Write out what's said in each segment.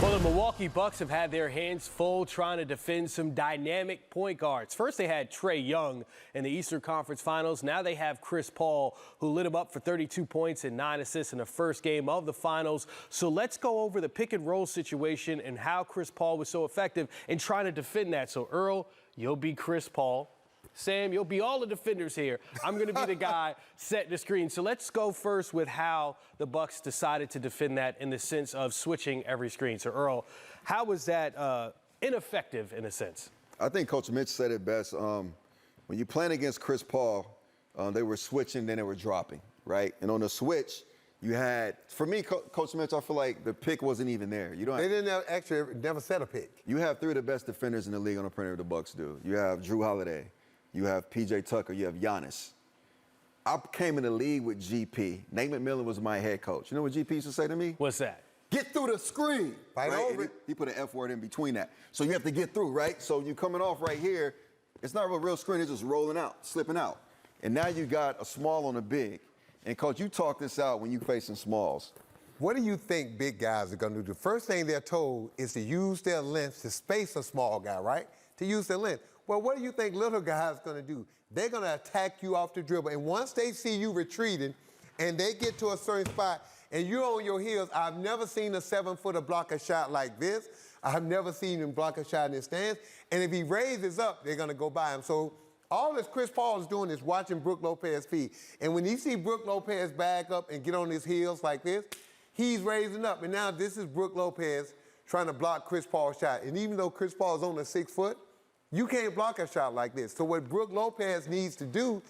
Well, the Milwaukee Bucks have had their hands full trying to defend some dynamic point guards. First, they had Trae Young in the Eastern Conference Finals. Now they have Chris Paul, who lit him up for 32 points and 9 assists in the first game of the finals. So let's go over the pick and roll situation and how Chris Paul was so effective in trying to defend that. So, Earl, you'll be Chris Paul. Sam, you'll be all the defenders here. I'm going to be the guy setting the screen. So let's go first with how the Bucks decided to defend that in the sense of switching every screen. So, Earl, how was that ineffective in a sense? I think Coach Mitch said it best. When you're playing against Chris Paul, they were switching, then they were dropping, right? And on the switch, you had, for me, Coach Mitch, I feel like the pick wasn't even there. They didn't actually never set a pick. You have three of the best defenders in the league on the perimeter the Bucks do. You have Drew Holiday. You have P.J. Tucker. You have Giannis. I came in the league with GP. Nate McMillan was my head coach. You know what GP used to say to me? What's that? Get through the screen. Fight right? over it. He put an F word in between that. So you have to get through, right? So you're coming off right here. It's not a real screen. It's just rolling out, slipping out. And now you got a small on a big. And, Coach, you talk this out when you're facing smalls. What do you think big guys are going to do? The first thing they're told is to use their length to space a small guy, right? To use their length. Well, what do you think little guys are going to do? They're going to attack you off the dribble. And once they see you retreating and they get to a certain spot and you're on your heels, I've never seen a 7-footer block a shot like this. I've never seen him block a shot in his stance. And if he raises up, they're going to go by him. So all this Chris Paul is doing is watching Brook Lopez feed. And when you see Brook Lopez back up and get on his heels like this, he's raising up. And now this is Brook Lopez trying to block Chris Paul's shot. And even though Chris Paul is on the 6 foot, you can't block a shot like this. So what Brook Lopez needs to do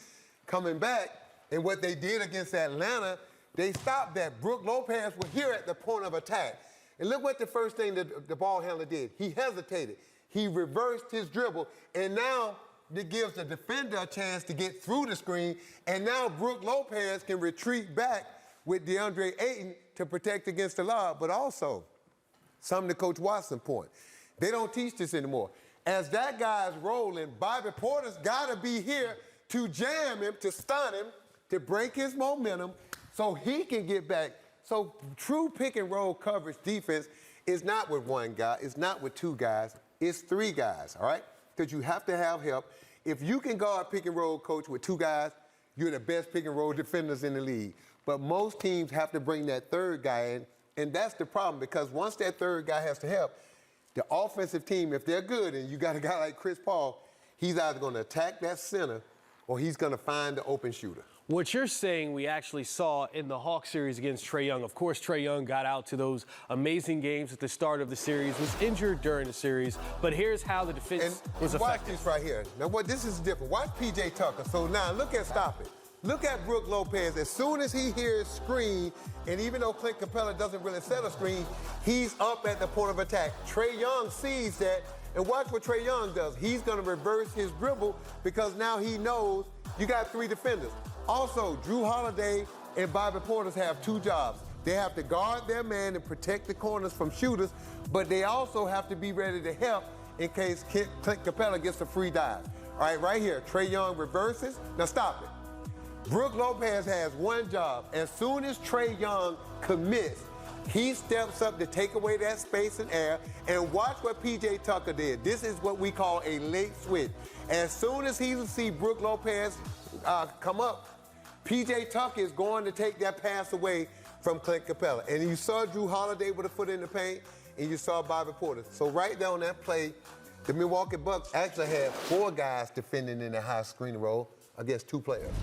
coming back, and what they did against Atlanta, they stopped that. Brook Lopez was here at the point of attack. And look what the first thing that the ball handler did. He hesitated. He reversed his dribble, and now it gives the defender a chance to get through the screen, and now Brook Lopez can retreat back with DeAndre Ayton to protect against the lob. But also, something to Coach Watson's point, they don't teach this anymore. As that guy's rolling, Bobby Porter's got to be here to jam him, to stun him, to break his momentum so he can get back. So true pick and roll coverage defense is not with one guy, it's not with two guys, it's three guys, all right? Because you have to have help. If you can guard pick and roll, Coach, with two guys, you're the best pick and roll defenders in the league. But most teams have to bring that third guy in, and that's the problem, because once that third guy has to help, the offensive team, if they're good and you got a guy like Chris Paul, he's either going to attack that center or he's going to find the open shooter. What you're saying we actually saw in the Hawks series against Trae Young. Of course, Trae Young got out to those amazing games at the start of the series, was injured during the series, but here's how the defense was effective. Watch this right here. Now, this is different. Watch P.J. Tucker. So now look at stop it. Look at Brook Lopez. As soon as he hears screen, and even though Clint Capella doesn't really set a screen, he's up at the point of attack. Trae Young sees that, and watch what Trae Young does. He's going to reverse his dribble because now he knows you got three defenders. Also, Drew Holiday and Bobby Porter have two jobs. They have to guard their man and protect the corners from shooters, but they also have to be ready to help in case Clint Capella gets a free dive. All right, right here, Trae Young reverses. Now stop it. Brook Lopez has one job. As soon as Trae Young commits, he steps up to take away that space and air, and watch what P.J. Tucker did. This is what we call a late switch. As soon as he sees Brook Lopez come up, P.J. Tucker is going to take that pass away from Clint Capella. And you saw Drew Holiday with a foot in the paint, and you saw Bobby Porter. So right there on that play, the Milwaukee Bucks actually had 4 guys defending in the high screen roll against 2 players.